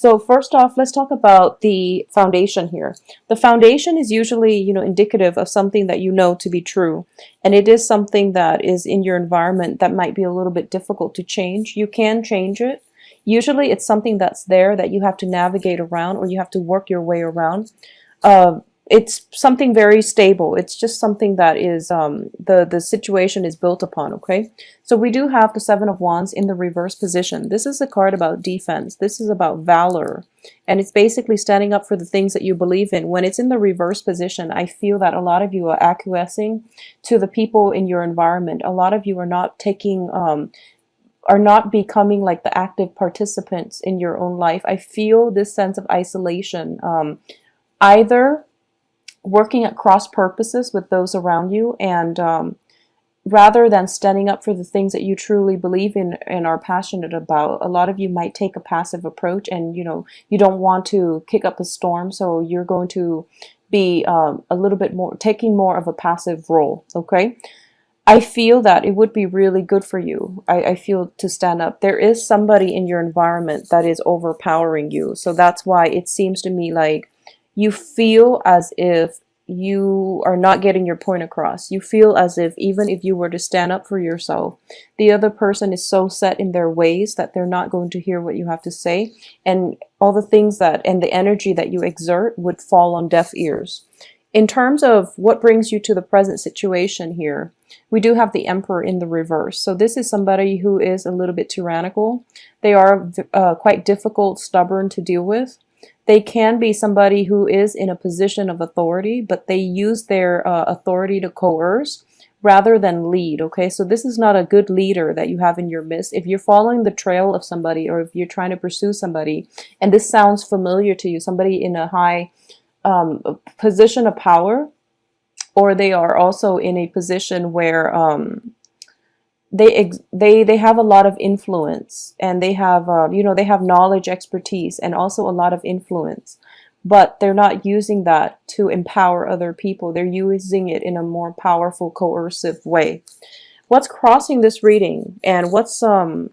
So first off, let's talk about the foundation here. The foundation is usually, indicative of something that you know to be true. And it is something that is in your environment that might be a little bit difficult to change. You can change it. Usually it's something that's there that you have to navigate around, or you have to work your way around. uh, it's something very stable. It's just something that is the situation is built upon. Okay, so we do have the Seven of Wands in the reverse position. This is a card about defense. This is about valor, and it's basically standing up for the things that you believe in. When it's in the reverse position, I feel that a lot of you are acquiescing to the people in your environment. A lot of you are not taking are not becoming like the active participants in your own life. I feel this sense of isolation, either working at cross purposes with those around you, and rather than standing up for the things that you truly believe in and are passionate about, a lot of you might take a passive approach, and you don't want to kick up a storm, so you're going to be a little bit more taking more of a passive role. Okay, I feel that it would be really good for you. I feel to stand up. There is somebody in your environment that is overpowering you, so that's why it seems to me like you feel as if you are not getting your point across. You feel as if even if you were to stand up for yourself, the other person is so set in their ways that they're not going to hear what you have to say, and all the things that and the energy that you exert would fall on deaf ears. In terms of what brings you to the present situation here, we do have the Emperor in the reverse. So this is somebody who is a little bit tyrannical. They are quite difficult, stubborn to deal with. They can be somebody who is in a position of authority, but they use their authority to coerce rather than lead. Okay, so this is not a good leader that you have in your midst. If you're following the trail of somebody, or if you're trying to pursue somebody, and this sounds familiar to you, somebody in a high position of power, or they are also in a position where they have a lot of influence, and they have they have knowledge, expertise, and also a lot of influence, but they're not using that to empower other people. They're using it in a more powerful, coercive way. What's crossing this reading and what's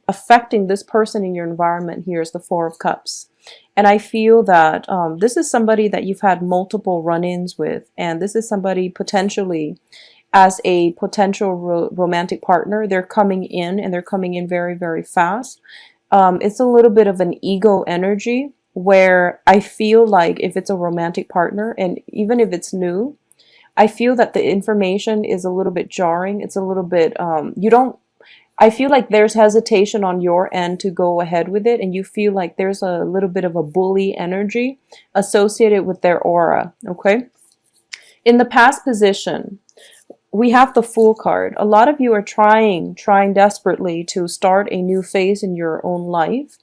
affecting this person in your environment here is the Four of Cups. And I feel that this is somebody that you've had multiple run-ins with, and this is somebody potentially as a potential romantic partner. They're coming in, and they're coming in very, very fast. It's a little bit of an ego energy, where I feel like if it's a romantic partner, and even if it's new, I feel that the information is a little bit jarring. It's a little bit, I feel like there's hesitation on your end to go ahead with it, and you feel like there's a little bit of a bully energy associated with their aura. Okay. In the past position, we have the Fool card. A lot of you are trying desperately to start a new phase in your own life.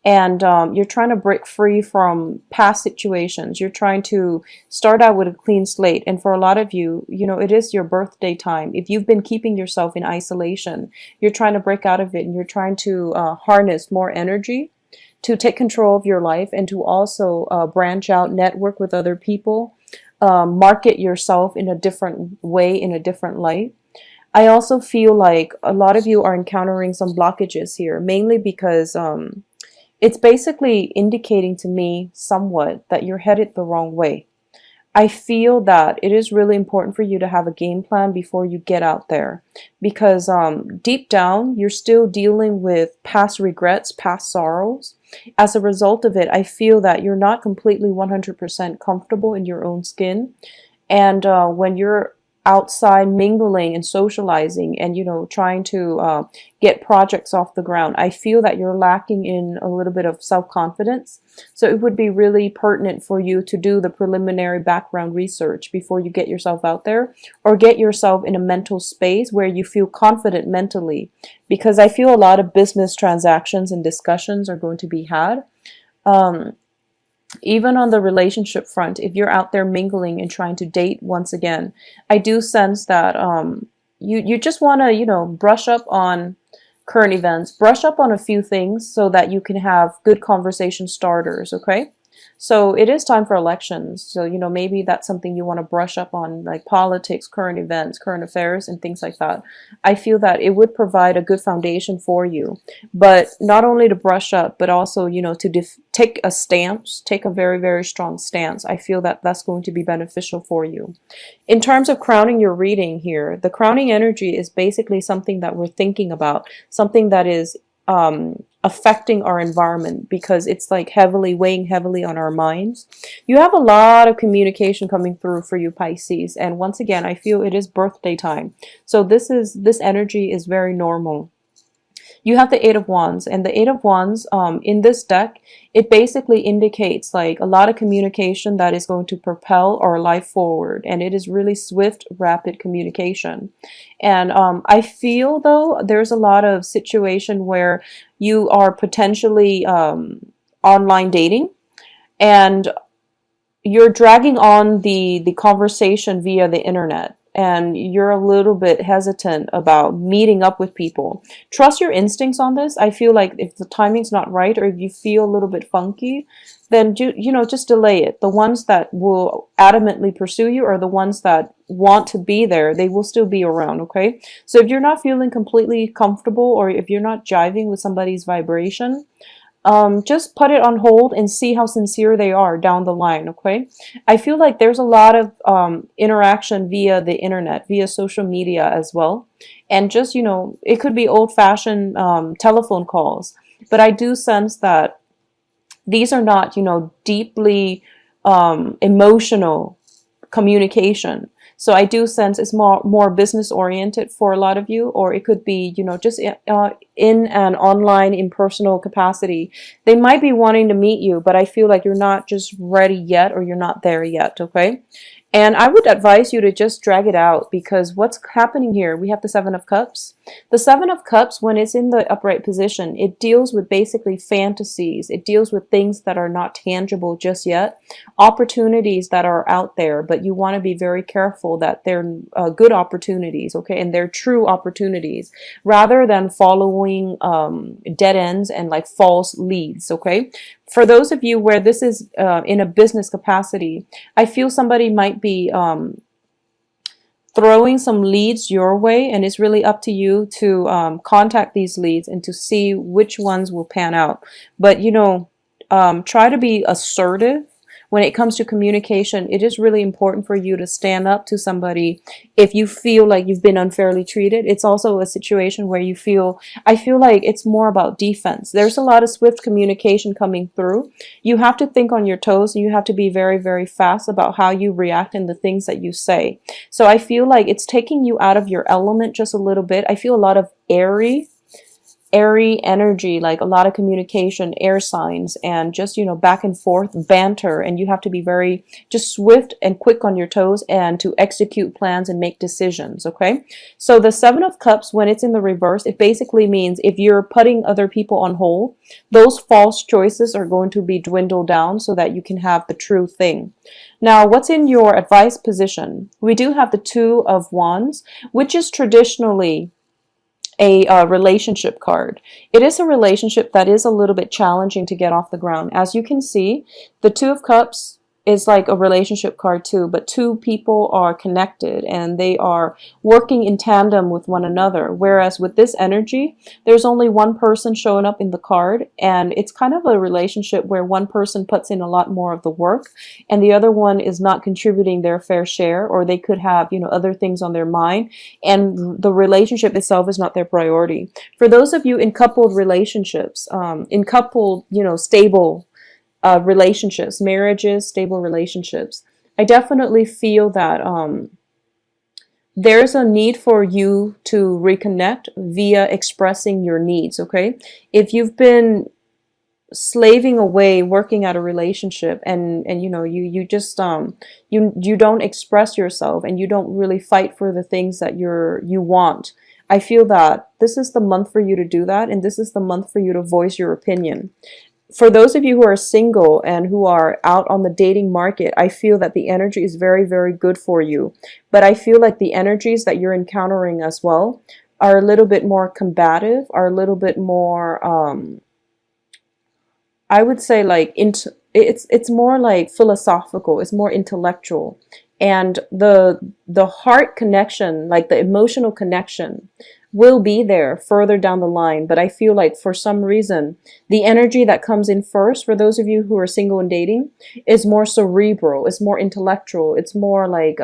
And you're trying to break free from past situations. You're trying to start out with a clean slate. And for a lot of you, it is your birthday time. If you've been keeping yourself in isolation, you're trying to break out of it, and you're trying to harness more energy to take control of your life, and to also branch out, network with other people, market yourself in a different way, in a different light. I also feel like a lot of you are encountering some blockages here, mainly because it's basically indicating to me somewhat that you're headed the wrong way. I feel that it is really important for you to have a game plan before you get out there, because deep down, you're still dealing with past regrets, past sorrows. As a result of it, I feel that you're not completely 100% comfortable in your own skin. And when you're outside mingling and socializing, and trying to get projects off the ground, I feel that you're lacking in a little bit of self-confidence. So it would be really pertinent for you to do the preliminary background research before you get yourself out there, or get yourself in a mental space where you feel confident mentally, because I feel a lot of business transactions and discussions are going to be had. Even on the relationship front, if you're out there mingling and trying to date once again, I do sense that you just want to, brush up on current events, brush up on a few things so that you can have good conversation starters, okay? So it is time for elections. So, maybe that's something you want to brush up on, like politics, current events, current affairs, and things like that. I feel that it would provide a good foundation for you, but not only to brush up, but also, to take a stance, take a very, very strong stance. I feel that that's going to be beneficial for you. In terms of crowning your reading here, the crowning energy is basically something that we're thinking about, something that is affecting our environment, because it's like weighing heavily on our minds. You have a lot of communication coming through for you, Pisces, and once again, I feel it is birthday time. So this energy is very normal. You have the Eight of Wands, and the Eight of Wands in this deck, it basically indicates like a lot of communication that is going to propel our life forward, and it is really swift, rapid communication. And I feel though there's a lot of situation where you are potentially online dating, and you're dragging on the conversation via the internet, and you're a little bit hesitant about meeting up with people. Trust your instincts on this. I feel like if the timing's not right, or if you feel a little bit funky, then just delay it. The ones that will adamantly pursue you, or the ones that want to be there, they will still be around, okay? So if you're not feeling completely comfortable, or if you're not jiving with somebody's vibration, just put it on hold and see how sincere they are down the line, okay? I feel like there's a lot of interaction via the internet, via social media as well. And just, it could be old-fashioned telephone calls. But I do sense that these are not, deeply emotional communication. So I do sense it's more business oriented for a lot of you, or it could be, just in an online, impersonal capacity. They might be wanting to meet you, but I feel like you're not just ready yet, or you're not there yet, okay? And I would advise you to just drag it out, because what's happening here, we have the Seven of Cups. The Seven of Cups, when it's in the upright position, it deals with basically fantasies. It deals with things that are not tangible just yet, opportunities that are out there, but you want to be very careful that they're good opportunities, okay, and they're true opportunities, rather than following dead ends and like false leads, okay? For those of you where this is in a business capacity, I feel somebody might be throwing some leads your way, and it's really up to you to contact these leads and to see which ones will pan out. But, try to be assertive. When it comes to communication, it is really important for you to stand up to somebody if you feel like you've been unfairly treated. It's also a situation where I feel like it's more about defense. There's a lot of swift communication coming through. You have to think on your toes, and you have to be very, very fast about how you react and the things that you say. So I feel like it's taking you out of your element just a little bit. I feel a lot of airy energy, like a lot of communication, air signs, and just, back and forth banter, and you have to be very just swift and quick on your toes and to execute plans and make decisions, okay? So the Seven of Cups, when it's in the reverse, it basically means if you're putting other people on hold, those false choices are going to be dwindled down so that you can have the true thing. Now, what's in your advice position? We do have the Two of Wands, which is traditionally a relationship card. It is a relationship that is a little bit challenging to get off the ground. As you can see, the Two of Cups is like a relationship card too, but two people are connected and they are working in tandem with one another. Whereas with this energy, there's only one person showing up in the card, and it's kind of a relationship where one person puts in a lot more of the work and the other one is not contributing their fair share, or they could have, other things on their mind, and the relationship itself is not their priority. For those of you in coupled relationships, stable relationships, marriages, stable relationships, I definitely feel that there's a need for you to reconnect via expressing your needs, okay? If you've been slaving away working at a relationship, and you just you don't express yourself, and you don't really fight for the things that you want, I feel that this is the month for you to do that, and this is the month for you to voice your opinion. For those of you who are single and who are out on the dating market, I feel that the energy is very, very good for you. But I feel like the energies that you're encountering as well are a little bit more combative, are a little bit more I would say like it's more like philosophical, it's more intellectual. And the heart connection, like the emotional connection, will be there further down the line. But I feel like for some reason, the energy that comes in first for those of you who are single and dating is more cerebral, it's more intellectual, it's more like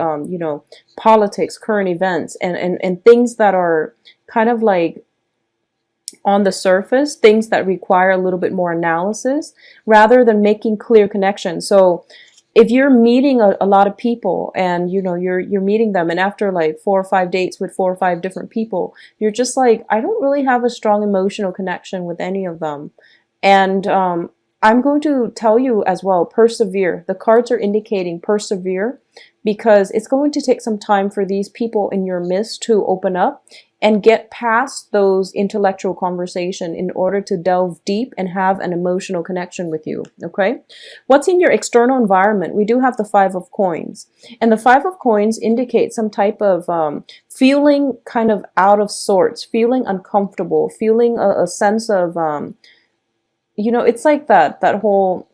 politics, current events, and things that are kind of like on the surface, things that require a little bit more analysis rather than making clear connections. So if you're meeting a lot of people and you're meeting them, and after like 4 or 5 dates with 4 or 5 different people, you're just like, I don't really have a strong emotional connection with any of them. And I'm going to tell you as well, persevere. The cards are indicating persevere, because it's going to take some time for these people in your midst to open up and get past those intellectual conversation in order to delve deep and have an emotional connection with you. Okay, what's in your external environment? We do have the Five of Coins, and the Five of Coins indicates some type of feeling kind of out of sorts, feeling uncomfortable, feeling a sense of it's like that whole.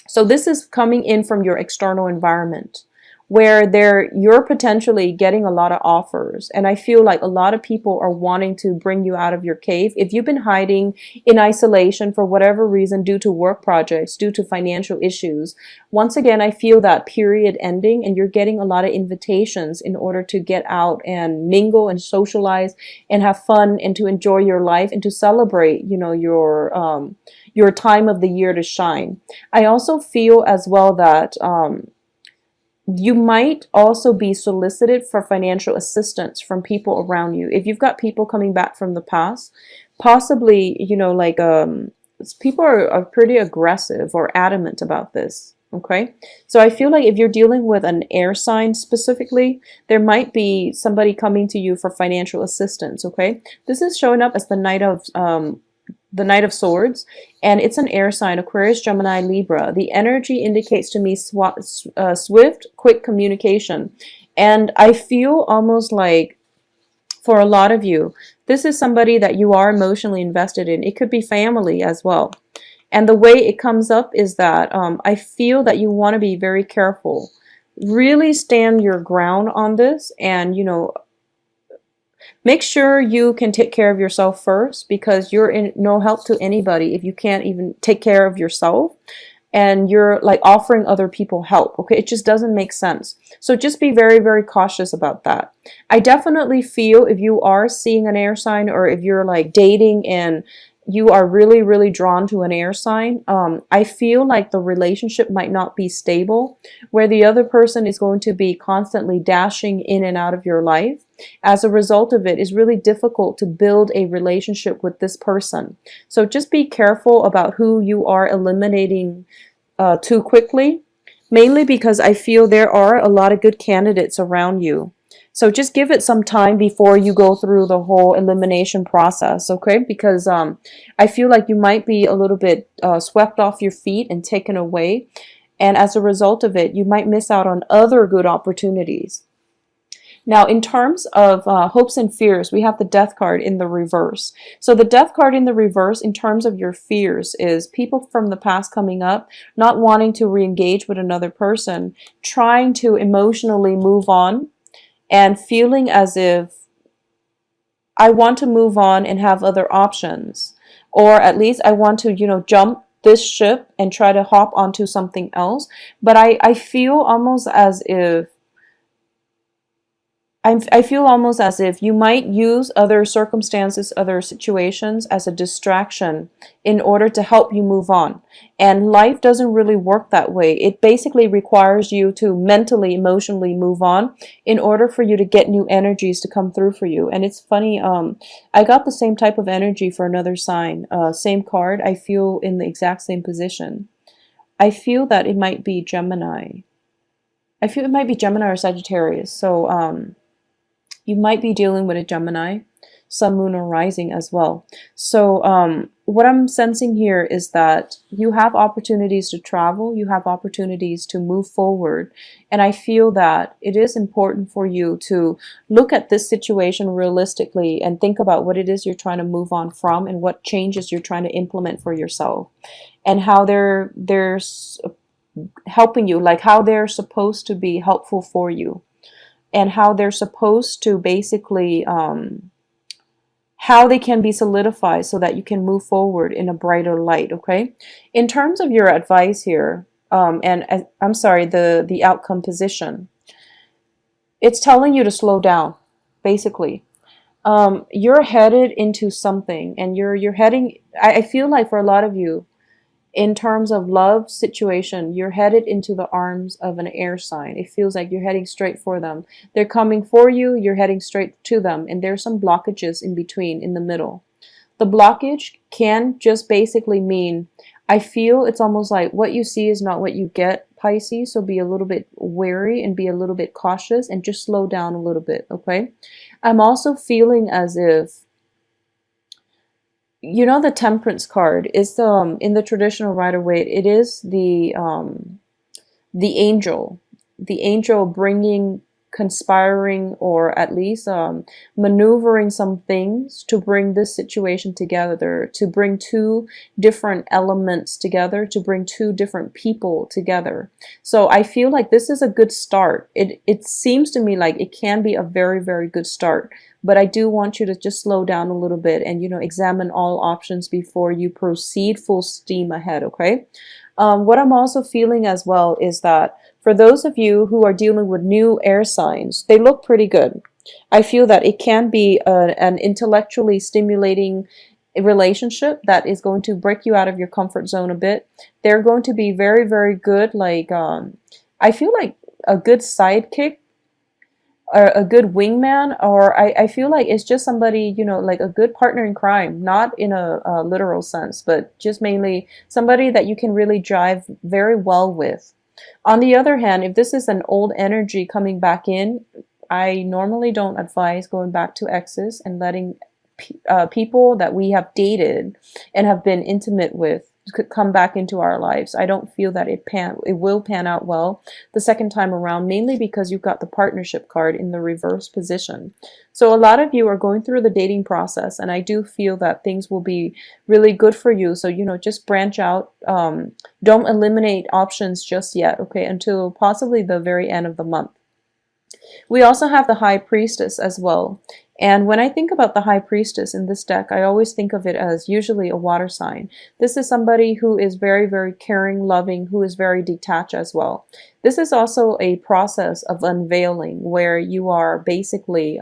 So this is coming in from your external environment, where you're potentially getting a lot of offers. And I feel like a lot of people are wanting to bring you out of your cave. If you've been hiding in isolation for whatever reason, due to work projects, due to financial issues, once again, I feel that period ending, and you're getting a lot of invitations in order to get out and mingle and socialize and have fun and to enjoy your life and to celebrate, your time of the year to shine. I also feel as well that you might also be solicited for financial assistance from people around you. If you've got people coming back from the past, possibly, people are pretty aggressive or adamant about this. Okay, so I feel like if you're dealing with an air sign specifically, there might be somebody coming to you for financial assistance. Okay, this is showing up as the Knight of Swords, and it's an air sign, Aquarius, Gemini, Libra. The energy indicates to me swift, quick communication. And I feel almost like, for a lot of you, this is somebody that you are emotionally invested in. It could be family as well. And the way it comes up is that I feel that you want to be very careful. Really stand your ground on this, and, make sure you can take care of yourself first, because you're in no help to anybody if you can't even take care of yourself and you're like offering other people help. Okay, it just doesn't make sense. So just be very, very cautious about that. I definitely feel if you are seeing an air sign, or if you're like dating and you are really, really drawn to an air sign, I feel like the relationship might not be stable, where the other person is going to be constantly dashing in and out of your life. As a result of it, it's really difficult to build a relationship with this person. So just be careful about who you are eliminating too quickly, mainly because I feel there are a lot of good candidates around you. So just give it some time before you go through the whole elimination process, okay? Because I feel like you might be a little bit swept off your feet and taken away. And as a result of it, you might miss out on other good opportunities. Now, in terms of hopes and fears, we have the Death card in the reverse. So the Death card in the reverse, in terms of your fears, is people from the past coming up, not wanting to re-engage with another person, trying to emotionally move on, and feeling as if I want to move on and have other options, or at least I want to, jump this ship and try to hop onto something else. But I feel almost as if I feel almost as if you might use other circumstances, other situations as a distraction in order to help you move on. And life doesn't really work that way. It basically requires you to mentally, emotionally move on in order for you to get new energies to come through for you. And it's funny, I got the same type of energy for another sign, same card. I feel in the exact same position. I feel that it might be Gemini. I feel it might be Gemini or Sagittarius. So, you might be dealing with a Gemini, Sun, Moon, or Rising as well. So what I'm sensing here is that you have opportunities to travel, you have opportunities to move forward. And I feel that it is important for you to look at this situation realistically and think about what it is you're trying to move on from and what changes you're trying to implement for yourself and how helping you, like how they're supposed to be helpful for you and how they're supposed to basically how they can be solidified so that you can move forward in a brighter light. Okay, in terms of your advice here, I'm sorry, the outcome position, it's telling you to slow down, basically. You're headed into something, and you're heading. I feel like for a lot of you, in terms of love situation, you're headed into the arms of an air sign. It feels like you're heading straight for them. They're coming for you, you're heading straight to them, and there's some blockages in between, in the middle. The blockage can just basically mean, I feel it's almost like what you see is not what you get, Pisces, so be a little bit wary and be a little bit cautious and just slow down a little bit, okay? I'm also feeling as if, you know, the Temperance card is in the traditional Rider-Waite, it is the angel bringing, conspiring, or at least maneuvering some things to bring this situation together, to bring two different elements together, to bring two different people together. So I feel like this is a good start. It seems to me like it can be a very, very good start. But I do want you to just slow down a little bit and, you know, examine all options before you proceed full steam ahead, okay? What I'm also feeling as well is that for those of you who are dealing with new air signs, they look pretty good. I feel that it can be an intellectually stimulating relationship that is going to break you out of your comfort zone a bit. They're going to be very, very good. Like, I feel like a good sidekick, or a good wingman, or I feel like it's just somebody, you know, like a good partner in crime, not in a literal sense, but just mainly somebody that you can really jive very well with. On the other hand, if this is an old energy coming back in, I normally don't advise going back to exes and letting people that we have dated and have been intimate with could come back into our lives. I don't feel that it will pan out well the second time around, mainly because you've got the partnership card in the reverse position. So a lot of you are going through the dating process, and I do feel that things will be really good for you. So, you know, just branch out. Don't eliminate options just yet, okay, until possibly the very end of the month. We also have the High Priestess as well. And when I think about the High Priestess in this deck, I always think of it as usually a water sign. This is somebody who is very, very caring, loving, who is very detached as well. This is also a process of unveiling where you are basically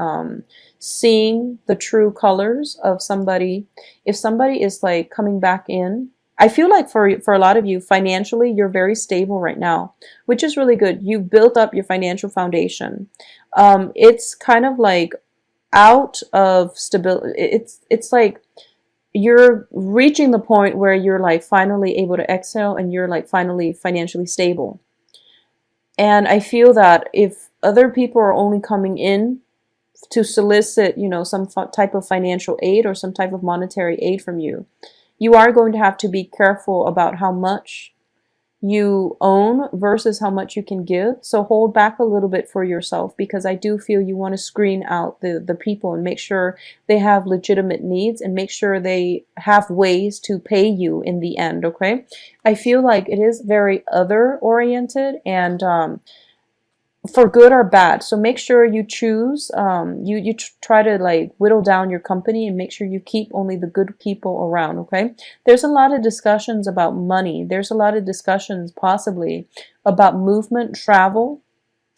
seeing the true colors of somebody. If somebody is like coming back in, I feel like for a lot of you, financially, you're very stable right now, which is really good. You've built up your financial foundation. It's kind of like out of stability. It's like you're reaching the point where you're like finally able to exhale and you're like finally financially stable. And I feel that if other people are only coming in to solicit, you know, some type of financial aid or some type of monetary aid from you, you are going to have to be careful about how much you own versus how much you can give. So hold back a little bit for yourself, because I do feel you want to screen out the people and make sure they have legitimate needs and make sure they have ways to pay you in the end, okay? I feel like it is very other oriented and for good or bad. So make sure you choose, you try to like whittle down your company and make sure you keep only the good people around, okay? There's a lot of discussions about money. There's a lot of discussions possibly about movement, travel,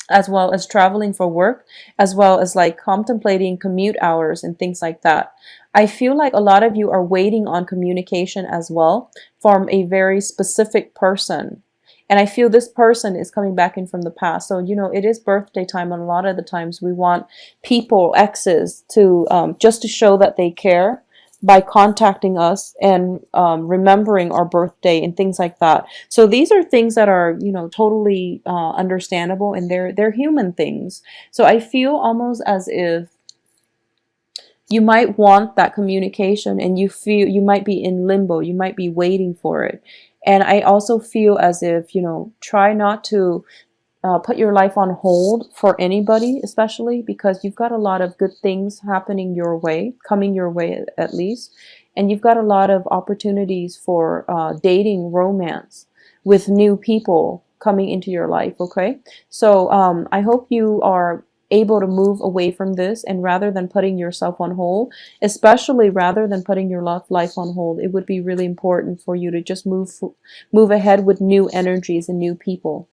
as well as traveling for work, as well as like contemplating commute hours and things like that. I feel like a lot of you are waiting on communication as well from a very specific person. And I feel this person is coming back in from the past. So, you know, it is birthday time, and a lot of the times we want people, exes, to just to show that they care by contacting us and remembering our birthday and things like that. So these are things that are, you know, totally understandable, and they're human things. So I feel almost as if you might want that communication, and you feel you might be in limbo, you might be waiting for it. And I also feel as if, try not to put your life on hold for anybody, especially because you've got a lot of good things happening your way, coming your way at least. And you've got a lot of opportunities for dating, romance with new people coming into your life, okay? So I hope you are able to move away from this, and rather than putting yourself on hold, especially rather than putting your life on hold, it would be really important for you to just move ahead with new energies and new people.